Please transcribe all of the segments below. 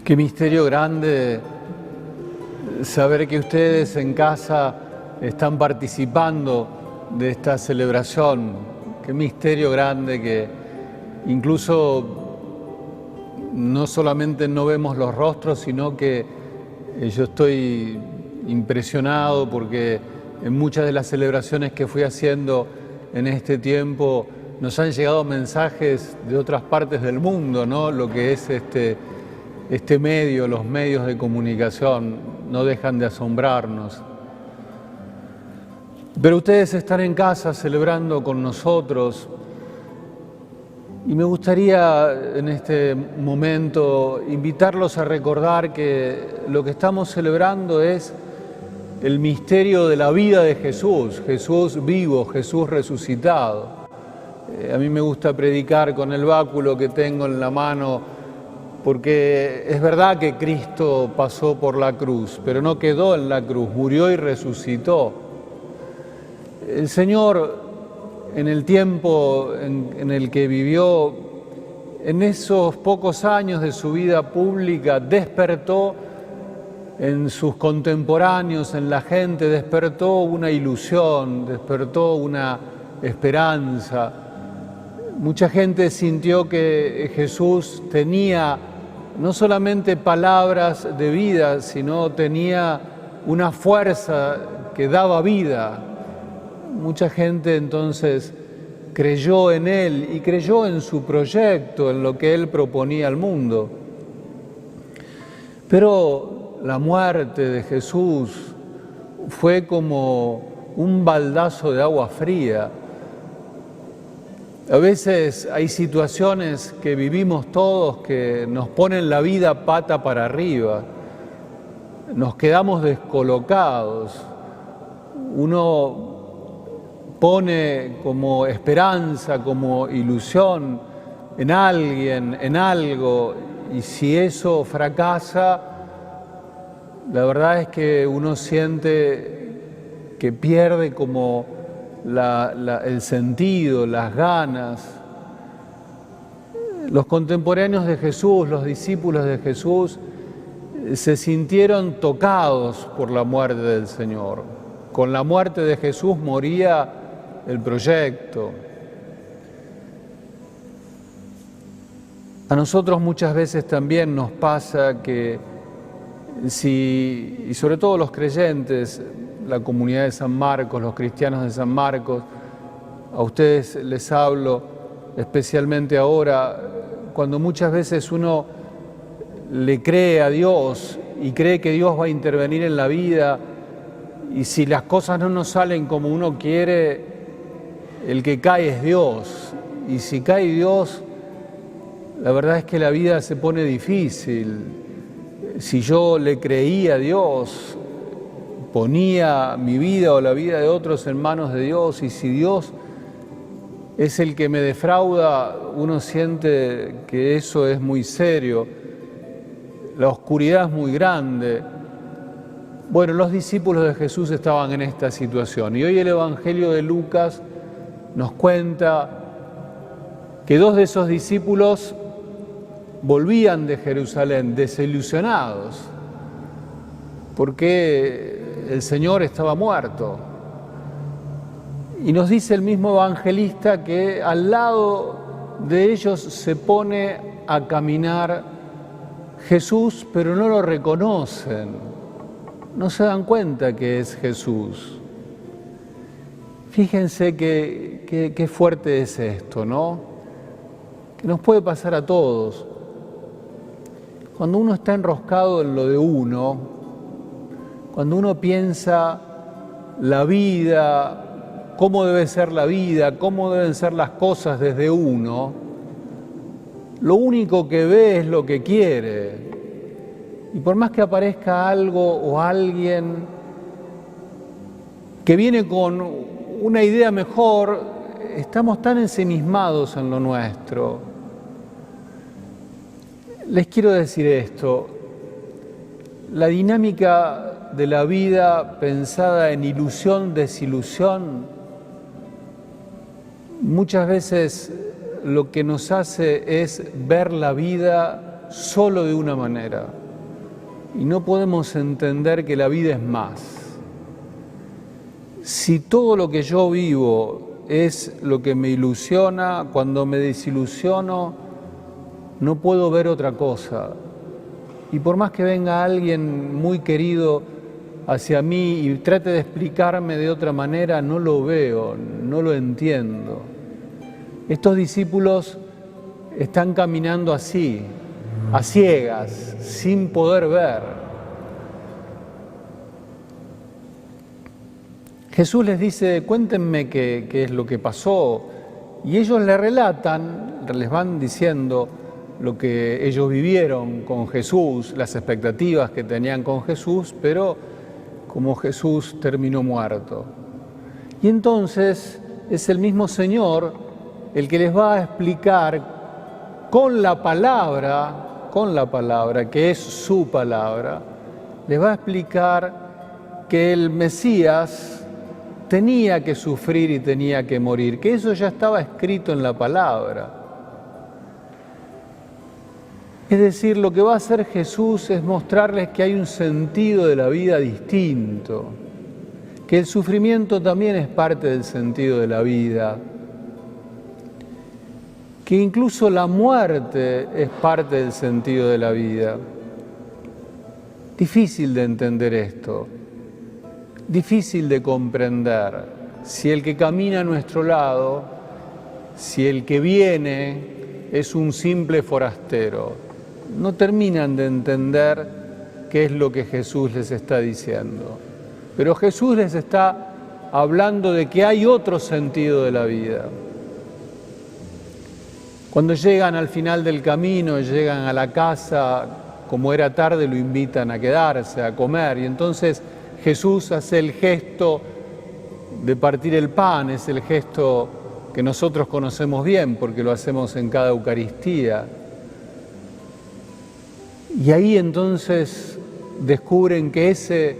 Qué misterio grande saber que ustedes en casa están participando de esta celebración. Qué misterio grande que incluso no solamente no vemos los rostros, sino que yo estoy impresionado porque en muchas de las celebraciones que fui haciendo en este tiempo nos han llegado mensajes de otras partes del mundo, ¿no? Lo que es este medio, los medios de comunicación, no dejan de asombrarnos. Pero ustedes están en casa celebrando con nosotros y me gustaría en este momento invitarlos a recordar que lo que estamos celebrando es el misterio de la vida de Jesús, Jesús vivo, Jesús resucitado. A mí me gusta predicar con el báculo que tengo en la mano, porque es verdad que Cristo pasó por la cruz, pero no quedó en la cruz, murió y resucitó. El Señor, en el tiempo en el que vivió, en esos pocos años de su vida pública, despertó en sus contemporáneos, en la gente, despertó una ilusión, despertó una esperanza. Mucha gente sintió que Jesús tenía no solamente palabras de vida, sino tenía una fuerza que daba vida. Mucha gente entonces creyó en Él y creyó en su proyecto, en lo que Él proponía al mundo. Pero la muerte de Jesús fue como un baldazo de agua fría. A veces hay situaciones que vivimos todos que nos ponen la vida pata para arriba, nos quedamos descolocados. Uno pone como esperanza, como ilusión en alguien, en algo, y si eso fracasa, la verdad es que uno siente que pierde como el sentido, las ganas. Los contemporáneos de Jesús, los discípulos de Jesús, se sintieron tocados por la muerte del Señor. Con la muerte de Jesús moría el proyecto. A nosotros muchas veces también nos pasa que y sobre todo los creyentes, la comunidad de San Marcos, los cristianos de San Marcos, a ustedes les hablo especialmente ahora, cuando muchas veces uno le cree a Dios y cree que Dios va a intervenir en la vida, y si las cosas no nos salen como uno quiere, el que cae es Dios, y si cae Dios, la verdad es que la vida se pone difícil. Si yo le creía a Dios, ponía mi vida o la vida de otros en manos de Dios, y si Dios es el que me defrauda, uno siente que eso es muy serio, la oscuridad es muy grande. Bueno, los discípulos de Jesús estaban en esta situación, y hoy el Evangelio de Lucas nos cuenta que dos de esos discípulos volvían de Jerusalén desilusionados, porque el Señor estaba muerto. Y nos dice el mismo evangelista que al lado de ellos se pone a caminar Jesús, pero no lo reconocen, no se dan cuenta que es Jesús. Fíjense qué fuerte es esto, ¿no? Que nos puede pasar a todos. Cuando uno está enroscado en lo de uno, cuando uno piensa la vida, cómo debe ser la vida, cómo deben ser las cosas desde uno, lo único que ve es lo que quiere. Y por más que aparezca algo o alguien que viene con una idea mejor, estamos tan ensimismados en lo nuestro. Les quiero decir esto, la dinámica de la vida pensada en ilusión, desilusión, muchas veces lo que nos hace es ver la vida solo de una manera. Y no podemos entender que la vida es más. Si todo lo que yo vivo es lo que me ilusiona, cuando me desilusiono, no puedo ver otra cosa. Y por más que venga alguien muy querido hacia mí y trate de explicarme de otra manera, no lo veo, no lo entiendo. Estos discípulos están caminando así, a ciegas, sin poder ver. Jesús les dice, cuéntenme qué es lo que pasó. Y ellos le relatan, les van diciendo lo que ellos vivieron con Jesús, las expectativas que tenían con Jesús, pero como Jesús terminó muerto. Y entonces es el mismo Señor el que les va a explicar con la palabra, que es su palabra, les va a explicar que el Mesías tenía que sufrir y tenía que morir, que eso ya estaba escrito en la palabra. Es decir, lo que va a hacer Jesús es mostrarles que hay un sentido de la vida distinto, que el sufrimiento también es parte del sentido de la vida, que incluso la muerte es parte del sentido de la vida. Difícil de entender esto, difícil de comprender. Si el que camina a nuestro lado, si el que viene es un simple forastero, no terminan de entender qué es lo que Jesús les está diciendo. Pero Jesús les está hablando de que hay otro sentido de la vida. Cuando llegan al final del camino, llegan a la casa, como era tarde, lo invitan a quedarse, a comer. Y entonces Jesús hace el gesto de partir el pan, es el gesto que nosotros conocemos bien porque lo hacemos en cada Eucaristía. Y ahí entonces descubren que ese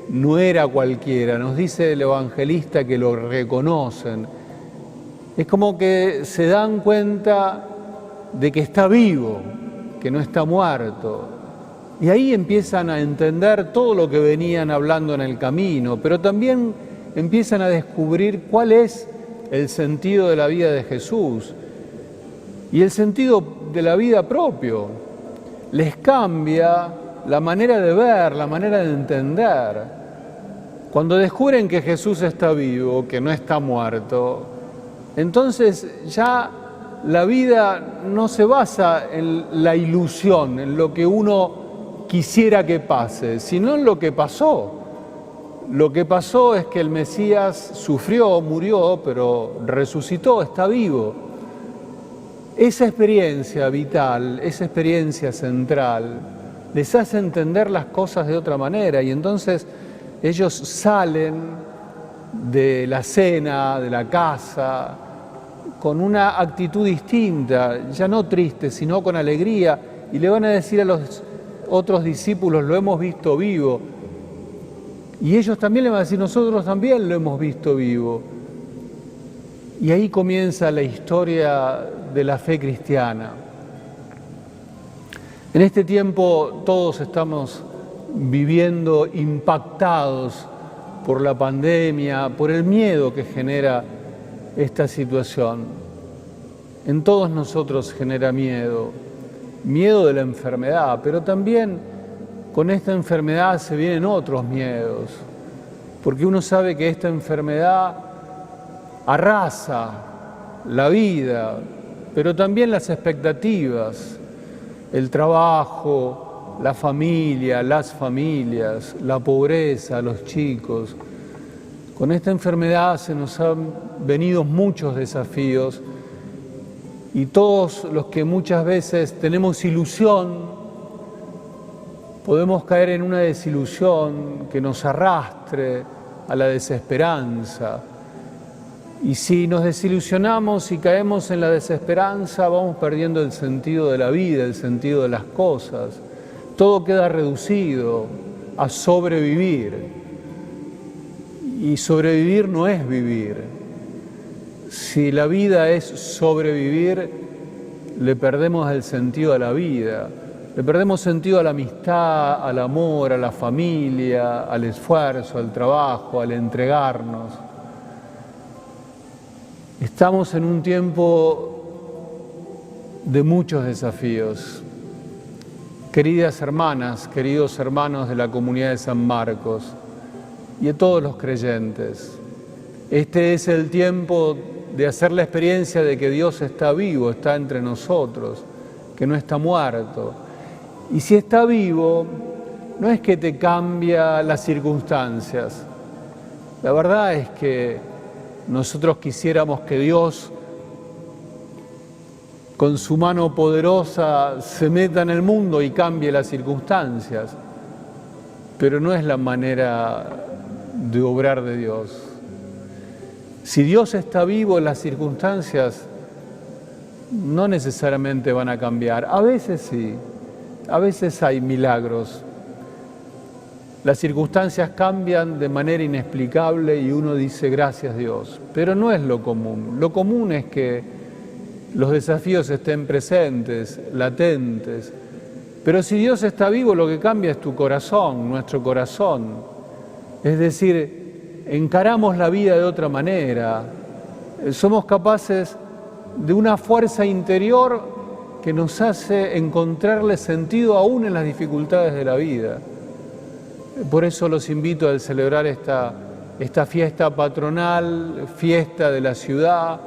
no era cualquiera. Nos dice el evangelista que lo reconocen. Es como que se dan cuenta de que está vivo, que no está muerto. Y ahí empiezan a entender todo lo que venían hablando en el camino, pero también empiezan a descubrir cuál es el sentido de la vida de Jesús y el sentido de la vida propio. Les cambia la manera de ver, la manera de entender. Cuando descubren que Jesús está vivo, que no está muerto, entonces ya la vida no se basa en la ilusión, en lo que uno quisiera que pase, sino en lo que pasó. Lo que pasó es que el Mesías sufrió, murió, pero resucitó, está vivo. Esa experiencia vital, esa experiencia central, les hace entender las cosas de otra manera y entonces ellos salen de la cena, de la casa, con una actitud distinta, ya no triste, sino con alegría, y le van a decir a los otros discípulos, lo hemos visto vivo. Y ellos también le van a decir, nosotros también lo hemos visto vivo. Y ahí comienza la historia de la fe cristiana. En este tiempo todos estamos viviendo impactados por la pandemia, por el miedo que genera esta situación. En todos nosotros genera miedo, miedo de la enfermedad, pero también con esta enfermedad se vienen otros miedos, porque uno sabe que esta enfermedad arrasa la vida, pero también las expectativas, el trabajo, la familia, las familias, la pobreza, los chicos. Con esta enfermedad se nos han venido muchos desafíos y todos los que muchas veces tenemos ilusión, podemos caer en una desilusión que nos arrastre a la desesperanza. Y si nos desilusionamos y caemos en la desesperanza, vamos perdiendo el sentido de la vida, el sentido de las cosas. Todo queda reducido a sobrevivir. Y sobrevivir no es vivir. Si la vida es sobrevivir, le perdemos el sentido a la vida, le perdemos sentido a la amistad, al amor, a la familia, al esfuerzo, al trabajo, al entregarnos. Estamos en un tiempo de muchos desafíos. Queridas hermanas, queridos hermanos de la comunidad de San Marcos y de todos los creyentes, este es el tiempo de hacer la experiencia de que Dios está vivo, está entre nosotros, que no está muerto. Y si está vivo, no es que te cambia las circunstancias. La verdad es que nosotros quisiéramos que Dios, con su mano poderosa, se meta en el mundo y cambie las circunstancias. Pero no es la manera de obrar de Dios. Si Dios está vivo, las circunstancias no necesariamente van a cambiar. A veces sí, a veces hay milagros. Las circunstancias cambian de manera inexplicable y uno dice gracias Dios, pero no es lo común. Lo común es que los desafíos estén presentes, latentes, pero si Dios está vivo, lo que cambia es tu corazón, nuestro corazón. Es decir, encaramos la vida de otra manera, somos capaces de una fuerza interior que nos hace encontrarle sentido aún en las dificultades de la vida. Por eso los invito a celebrar esta fiesta patronal, fiesta de la ciudad,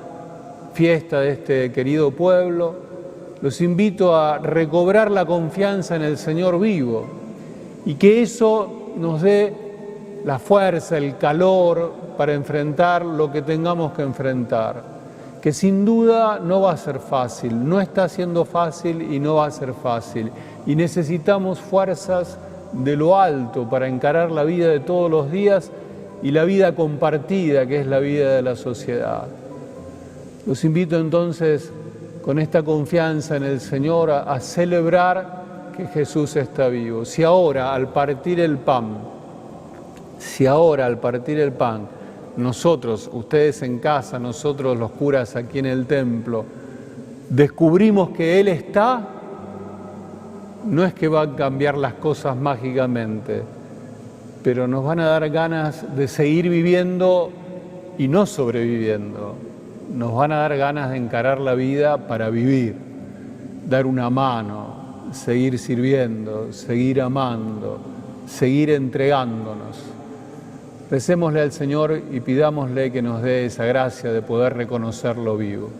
fiesta de este querido pueblo. Los invito a recobrar la confianza en el Señor vivo y que eso nos dé la fuerza, el calor para enfrentar lo que tengamos que enfrentar, que sin duda no va a ser fácil, no está siendo fácil y no va a ser fácil. Y necesitamos fuerzas de lo alto para encarar la vida de todos los días y la vida compartida que es la vida de la sociedad. Los invito entonces con esta confianza en el Señor a celebrar que Jesús está vivo. Si ahora al partir el pan, nosotros, ustedes en casa, nosotros los curas aquí en el templo, descubrimos que Él está, no es que van a cambiar las cosas mágicamente, pero nos van a dar ganas de seguir viviendo y no sobreviviendo. Nos van a dar ganas de encarar la vida para vivir, dar una mano, seguir sirviendo, seguir amando, seguir entregándonos. Recémosle al Señor y pidámosle que nos dé esa gracia de poder reconocerlo vivo.